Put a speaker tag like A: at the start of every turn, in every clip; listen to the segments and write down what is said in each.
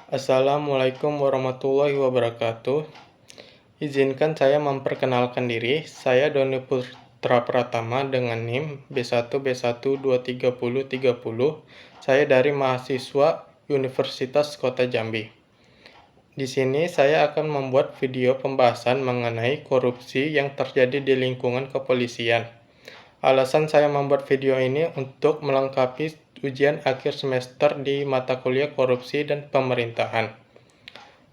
A: Assalamualaikum warahmatullahi wabarakatuh. Izinkan saya memperkenalkan diri. Saya Doni Putra Pratama dengan NIM B1B1230030. Saya dari mahasiswa Universitas Kota Jambi. Di sini saya akan membuat video pembahasan mengenai korupsi yang terjadi di lingkungan kepolisian. Alasan saya membuat video ini untuk melengkapi ujian akhir semester di mata kuliah korupsi dan pemerintahan.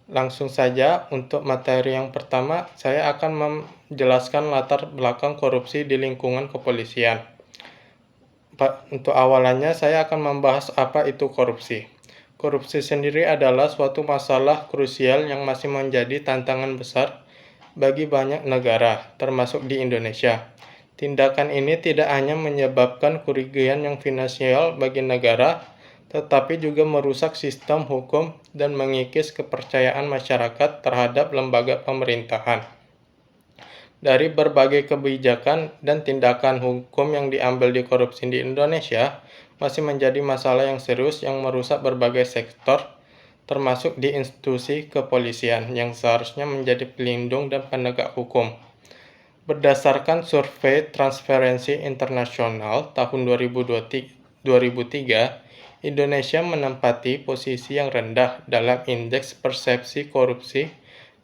A: Langsung saja, untuk materi yang pertama, saya akan menjelaskan latar belakang korupsi di lingkungan kepolisian. Untuk awalannya, saya akan membahas apa itu korupsi. Korupsi sendiri adalah suatu masalah krusial yang masih menjadi tantangan besar bagi banyak negara, termasuk di Indonesia. Tindakan ini tidak hanya menyebabkan kerugian yang finansial bagi negara, tetapi juga merusak sistem hukum dan mengikis kepercayaan masyarakat terhadap lembaga pemerintahan. Dari berbagai kebijakan dan tindakan hukum yang diambil di korupsi di Indonesia, masih menjadi masalah yang serius yang merusak berbagai sektor, termasuk di institusi kepolisian yang seharusnya menjadi pelindung dan penegak hukum. Berdasarkan survei Transparency International tahun 2003, Indonesia menempati posisi yang rendah dalam indeks persepsi korupsi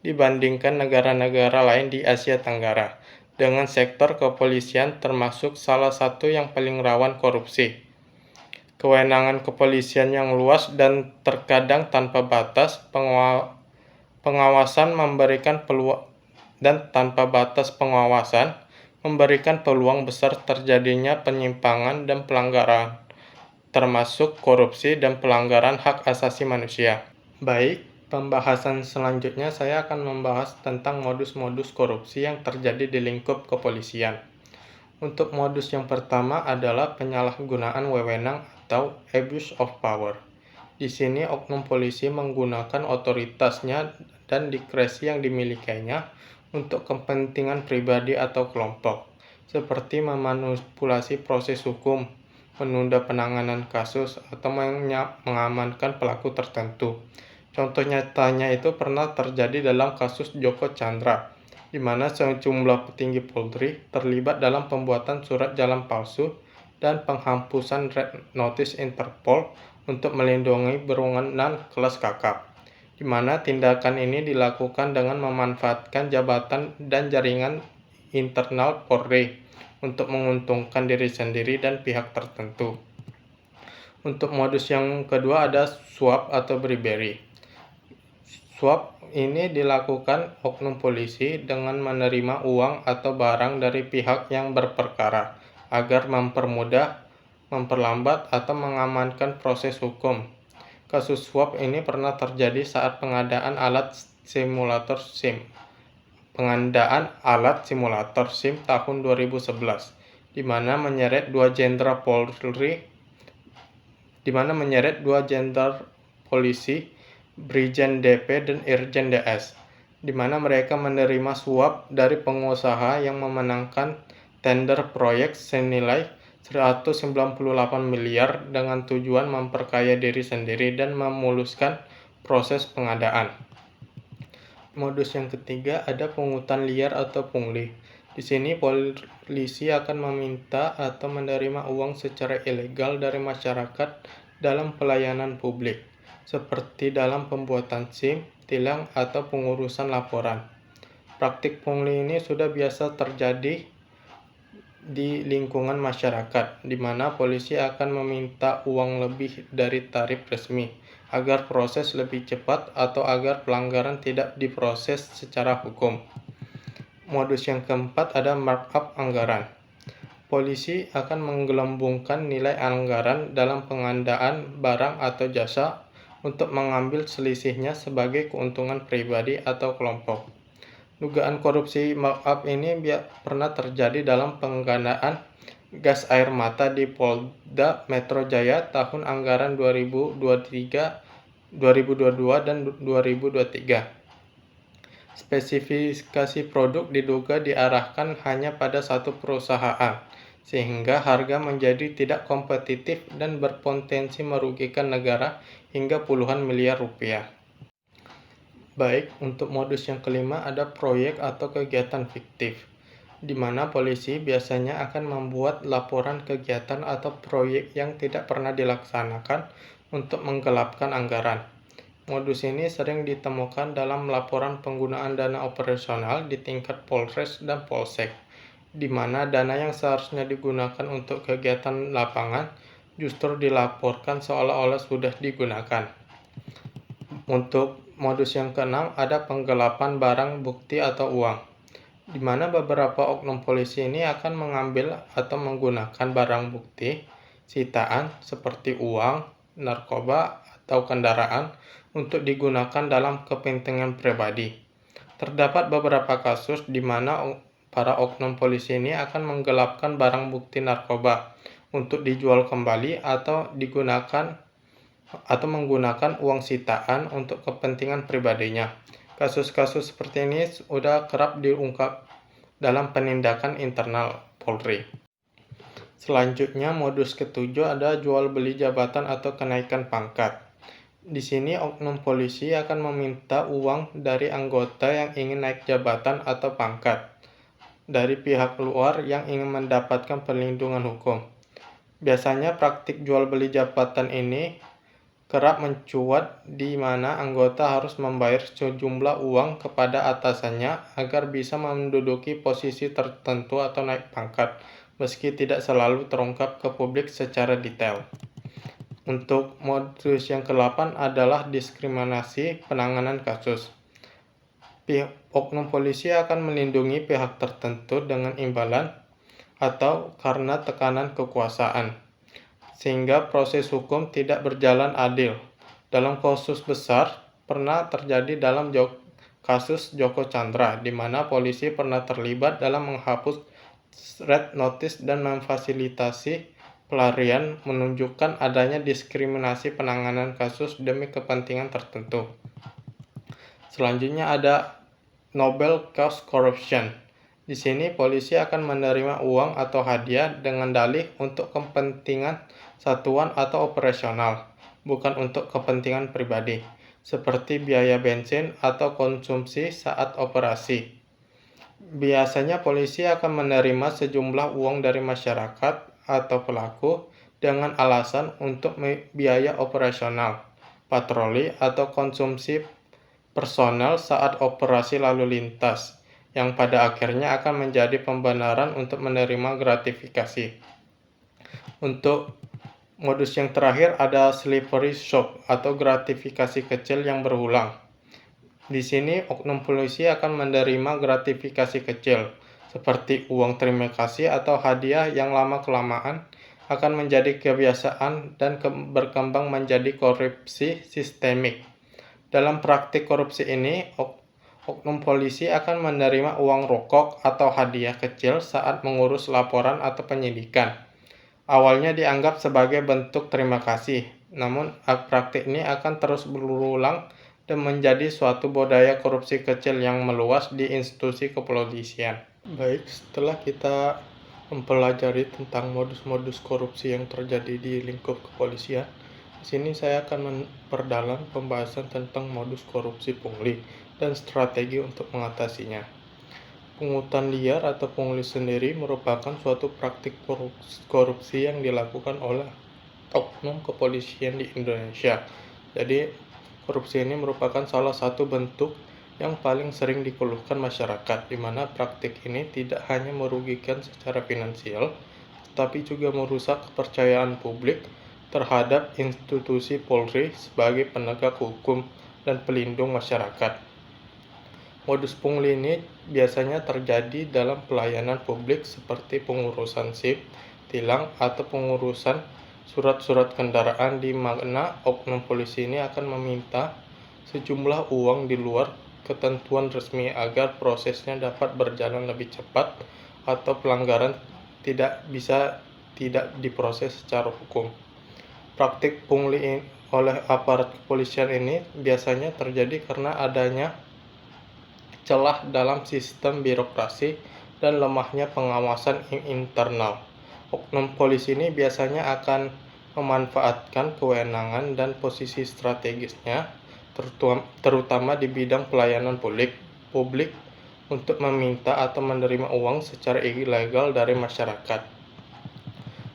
A: dibandingkan negara-negara lain di Asia Tenggara, dengan sektor kepolisian termasuk salah satu yang paling rawan korupsi. Kewenangan kepolisian yang luas dan terkadang tanpa batas, pengawasan memberikan peluang besar terjadinya penyimpangan dan pelanggaran, termasuk korupsi dan pelanggaran hak asasi manusia. Baik, pembahasan selanjutnya saya akan membahas tentang modus-modus korupsi yang terjadi di lingkup kepolisian. Untuk modus yang pertama adalah penyalahgunaan wewenang atau abuse of power. Di sini oknum polisi menggunakan otoritasnya dan diskresi yang dimilikinya untuk kepentingan pribadi atau kelompok, seperti memanipulasi proses hukum, menunda penanganan kasus, atau mengamankan pelaku tertentu. Contoh nyatanya itu pernah terjadi dalam kasus Joko Chandra, di mana sejumlah petinggi Polri terlibat dalam pembuatan surat jalan palsu dan penghapusan Red Notice Interpol untuk melindungi buronan kelas kakap, di mana tindakan ini dilakukan dengan memanfaatkan jabatan dan jaringan internal Polri untuk menguntungkan diri sendiri dan pihak tertentu. Untuk modus yang kedua ada suap atau bribery. Suap ini dilakukan oknum polisi dengan menerima uang atau barang dari pihak yang berperkara agar mempermudah, memperlambat, atau mengamankan proses hukum. Kasus suap ini pernah terjadi saat pengadaan alat simulator SIM tahun 2011, di mana menyeret dua jenderal polisi, Brigjen DP dan Irjen DS, di mana mereka menerima suap dari pengusaha yang memenangkan tender proyek senilai 198 miliar dengan tujuan memperkaya diri sendiri dan memuluskan proses pengadaan. Modus yang ketiga ada pungutan liar atau pungli. Di sini polisi akan meminta atau menerima uang secara ilegal dari masyarakat dalam pelayanan publik, seperti dalam pembuatan SIM, tilang, atau pengurusan laporan. Praktik pungli ini sudah biasa terjadi di lingkungan masyarakat, di mana polisi akan meminta uang lebih dari tarif resmi agar proses lebih cepat atau agar pelanggaran tidak diproses secara hukum. Modus yang keempat ada markup anggaran. Polisi akan menggelembungkan nilai anggaran dalam pengadaan barang atau jasa untuk mengambil selisihnya sebagai keuntungan pribadi atau kelompok. Dugaan korupsi markup ini pernah terjadi dalam penggandaan gas air mata di Polda Metro Jaya tahun anggaran 2022 dan 2023. Spesifikasi produk diduga diarahkan hanya pada satu perusahaan, sehingga harga menjadi tidak kompetitif dan berpotensi merugikan negara hingga puluhan miliar rupiah. Baik, untuk modus yang kelima ada proyek atau kegiatan fiktif, di mana polisi biasanya akan membuat laporan kegiatan atau proyek yang tidak pernah dilaksanakan untuk menggelapkan anggaran. Modus ini sering ditemukan dalam laporan penggunaan dana operasional di tingkat Polres dan Polsek, di mana dana yang seharusnya digunakan untuk kegiatan lapangan justru dilaporkan seolah-olah sudah digunakan. Untuk modus yang keenam ada penggelapan barang bukti atau uang, di mana beberapa oknum polisi ini akan mengambil atau menggunakan barang bukti sitaan seperti uang, narkoba, atau kendaraan untuk digunakan dalam kepentingan pribadi. Terdapat beberapa kasus di mana para oknum polisi ini akan menggelapkan barang bukti narkoba untuk dijual kembali atau menggunakan uang sitaan untuk kepentingan pribadinya. Kasus-kasus seperti ini sudah kerap diungkap dalam penindakan internal Polri. Selanjutnya, modus ketujuh ada jual beli jabatan atau kenaikan pangkat. Di sini oknum polisi akan meminta uang dari anggota yang ingin naik jabatan atau pangkat dari pihak luar yang ingin mendapatkan perlindungan hukum. Biasanya praktik jual beli jabatan ini kerap mencuat di mana anggota harus membayar sejumlah uang kepada atasannya agar bisa menduduki posisi tertentu atau naik pangkat, meski tidak selalu terungkap ke publik secara detail. Untuk modus yang ke-8 adalah diskriminasi penanganan kasus. Oknum polisi akan melindungi pihak tertentu dengan imbalan atau karena tekanan kekuasaan, sehingga proses hukum tidak berjalan adil. Dalam kasus besar, pernah terjadi dalam kasus Joko Chandra, di mana polisi pernah terlibat dalam menghapus red notice dan memfasilitasi pelarian, menunjukkan adanya diskriminasi penanganan kasus demi kepentingan tertentu. Selanjutnya ada Nobel Cause Corruption. Di sini polisi akan menerima uang atau hadiah dengan dalih untuk kepentingan satuan atau operasional, bukan untuk kepentingan pribadi, seperti biaya bensin atau konsumsi saat operasi. Biasanya polisi akan menerima sejumlah uang dari masyarakat atau pelaku dengan alasan untuk biaya operasional, patroli, atau konsumsi personel saat operasi lalu lintas, yang pada akhirnya akan menjadi pembenaran untuk menerima gratifikasi. Untuk modus yang terakhir ada slippery slope atau gratifikasi kecil yang berulang. Di sini oknum polisi akan menerima gratifikasi kecil, seperti uang terima kasih atau hadiah yang lama-kelamaan akan menjadi kebiasaan dan berkembang menjadi korupsi sistemik. Dalam praktik korupsi ini, oknum polisi akan menerima uang rokok atau hadiah kecil saat mengurus laporan atau penyidikan. Awalnya dianggap sebagai bentuk terima kasih, namun praktik ini akan terus berulang dan menjadi suatu budaya korupsi kecil yang meluas di institusi kepolisian. Baik, setelah kita mempelajari tentang modus-modus korupsi yang terjadi di lingkup kepolisian, di sini saya akan memperdalam pembahasan tentang modus korupsi pungli dan strategi untuk mengatasinya. Pungutan liar atau pungli sendiri merupakan suatu praktik korupsi yang dilakukan oleh oknum kepolisian di Indonesia. Jadi, korupsi ini merupakan salah satu bentuk yang paling sering dikeluhkan masyarakat, di mana praktik ini tidak hanya merugikan secara finansial, tetapi juga merusak kepercayaan publik terhadap institusi Polri sebagai penegak hukum dan pelindung masyarakat. Modus pungli ini biasanya terjadi dalam pelayanan publik seperti pengurusan SIM, tilang, atau pengurusan surat-surat kendaraan, di mana oknum polisi ini akan meminta sejumlah uang di luar ketentuan resmi agar prosesnya dapat berjalan lebih cepat atau pelanggaran tidak diproses secara hukum. Praktik pungli oleh aparat kepolisian ini biasanya terjadi karena adanya celah dalam sistem birokrasi dan lemahnya pengawasan internal. Oknum polisi ini biasanya akan memanfaatkan kewenangan dan posisi strategisnya terutama di bidang pelayanan publik untuk meminta atau menerima uang secara ilegal dari masyarakat.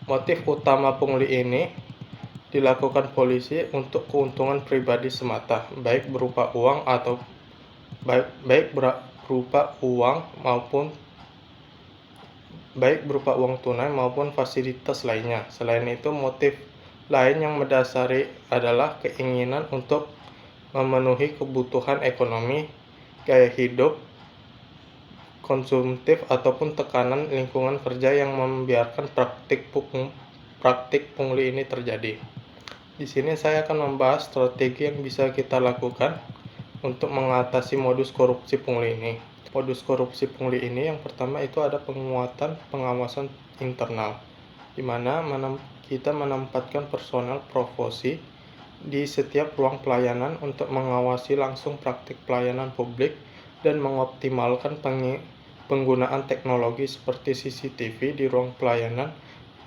A: Motif utama pungli ini dilakukan polisi untuk keuntungan pribadi semata, baik berupa uang tunai maupun fasilitas lainnya. Selain itu, motif lain yang mendasari adalah keinginan untuk memenuhi kebutuhan ekonomi, gaya hidup, konsumtif, ataupun tekanan lingkungan kerja yang membiarkan praktik pungli ini terjadi. Di sini saya akan membahas strategi yang bisa kita lakukan untuk mengatasi modus korupsi pungli ini. Modus korupsi pungli ini yang pertama itu ada penguatan pengawasan internal, di mana kita menempatkan personel profesi di setiap ruang pelayanan untuk mengawasi langsung praktik pelayanan publik dan mengoptimalkan penggunaan teknologi seperti CCTV di ruang pelayanan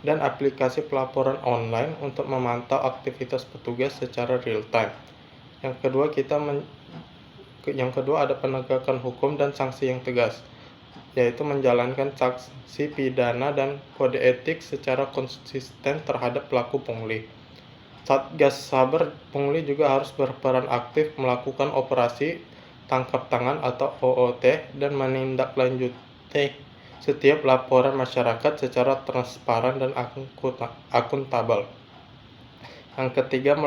A: dan aplikasi pelaporan online untuk memantau aktivitas petugas secara real time. Yang kedua ada penegakan hukum dan sanksi yang tegas, yaitu menjalankan sanksi pidana dan kode etik secara konsisten terhadap pelaku pungli. Satgas Saber Pungli juga harus berperan aktif melakukan operasi tangkap tangan atau OOT dan menindaklanjuti setiap laporan masyarakat secara transparan dan akuntabel. Yang ketiga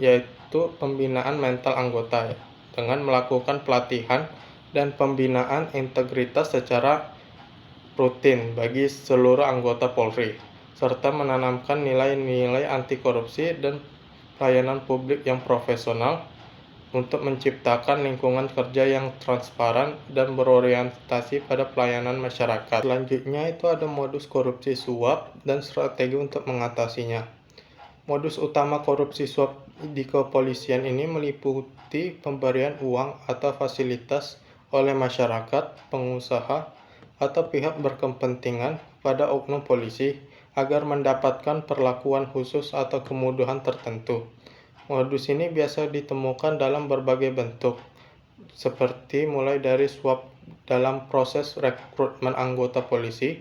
A: yaitu pembinaan mental anggota dengan melakukan pelatihan dan pembinaan integritas secara rutin bagi seluruh anggota Polri, serta menanamkan nilai-nilai anti korupsi dan pelayanan publik yang profesional untuk menciptakan lingkungan kerja yang transparan dan berorientasi pada pelayanan masyarakat. Selanjutnya itu ada modus korupsi suap dan strategi untuk mengatasinya. Modus utama korupsi suap di kepolisian ini meliputi pemberian uang atau fasilitas oleh masyarakat, pengusaha, atau pihak berkepentingan pada oknum polisi agar mendapatkan perlakuan khusus atau kemudahan tertentu. Modus ini biasa ditemukan dalam berbagai bentuk, seperti mulai dari suap dalam proses rekrutmen anggota polisi,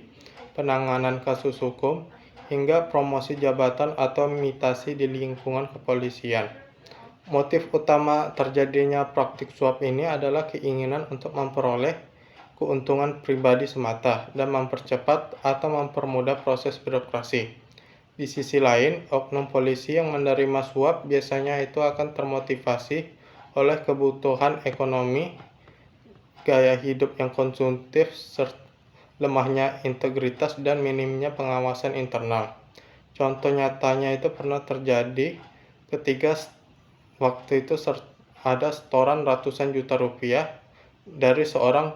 A: penanganan kasus hukum, hingga promosi jabatan atau imitasi di lingkungan kepolisian. Motif utama terjadinya praktik suap ini adalah keinginan untuk memperoleh keuntungan pribadi semata dan mempercepat atau mempermudah proses birokrasi. Di sisi lain, oknum polisi yang menerima suap biasanya itu akan termotivasi oleh kebutuhan ekonomi, gaya hidup yang konsumtif, serta lemahnya integritas dan minimnya pengawasan internal. Contoh nyatanya itu pernah terjadi ketika waktu itu ada setoran ratusan juta rupiah dari seorang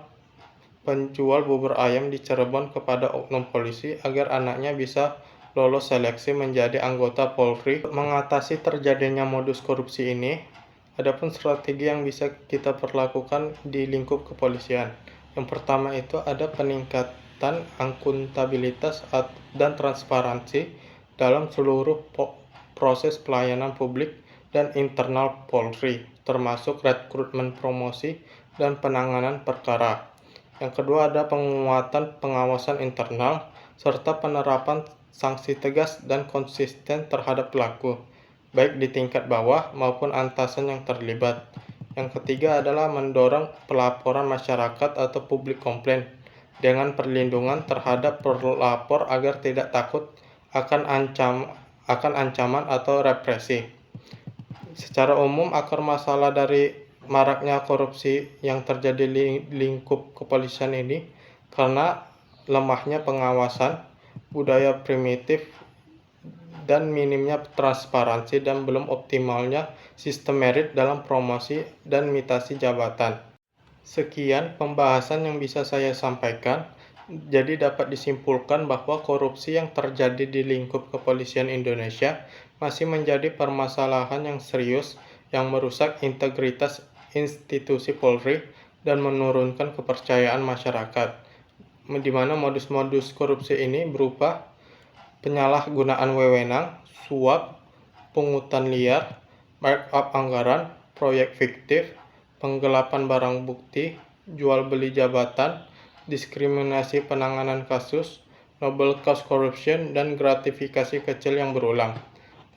A: penjual bubur ayam di Cirebon kepada oknum polisi agar anaknya bisa lolos seleksi menjadi anggota Polri. Mengatasi terjadinya modus korupsi ini, adapun strategi yang bisa kita perlakukan di lingkup kepolisian. Yang pertama itu ada peningkatan akuntabilitas dan transparansi dalam seluruh proses pelayanan publik dan internal Polri, termasuk rekrutmen, promosi, dan penanganan perkara. Yang kedua ada penguatan pengawasan internal serta penerapan sanksi tegas dan konsisten terhadap pelaku, baik di tingkat bawah maupun atasan yang terlibat. Yang ketiga adalah mendorong pelaporan masyarakat atau public complaint dengan perlindungan terhadap pelapor agar tidak takut akan ancaman atau represi. Secara umum, akar masalah dari maraknya korupsi yang terjadi di lingkup kepolisian ini karena lemahnya pengawasan, budaya primitif, dan minimnya transparansi dan belum optimalnya sistem merit dalam promosi dan imitasi jabatan. Sekian pembahasan yang bisa saya sampaikan. Jadi dapat disimpulkan bahwa korupsi yang terjadi di lingkup kepolisian Indonesia masih menjadi permasalahan yang serius yang merusak integritas institusi Polri dan menurunkan kepercayaan masyarakat, di mana modus-modus korupsi ini berupa penyalahgunaan wewenang, suap, pungutan liar, markup anggaran, proyek fiktif, penggelapan barang bukti, jual beli jabatan, diskriminasi penanganan kasus, noble cause corruption, dan gratifikasi kecil yang berulang.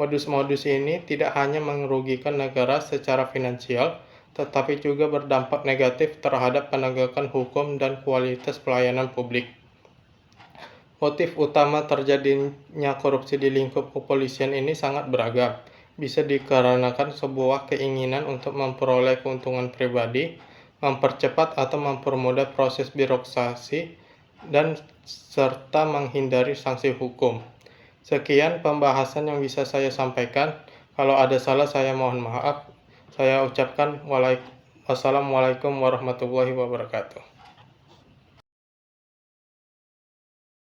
A: Modus-modus ini tidak hanya merugikan negara secara finansial, tetapi juga berdampak negatif terhadap penegakan hukum dan kualitas pelayanan publik. Motif utama terjadinya korupsi di lingkup kepolisian ini sangat beragam. Bisa dikarenakan sebuah keinginan untuk memperoleh keuntungan pribadi, mempercepat atau mempermudah proses birokrasi, dan serta menghindari sanksi hukum. Sekian pembahasan yang bisa saya sampaikan. Kalau ada salah, saya mohon maaf. Saya ucapkan wassalamualaikum warahmatullahi wabarakatuh.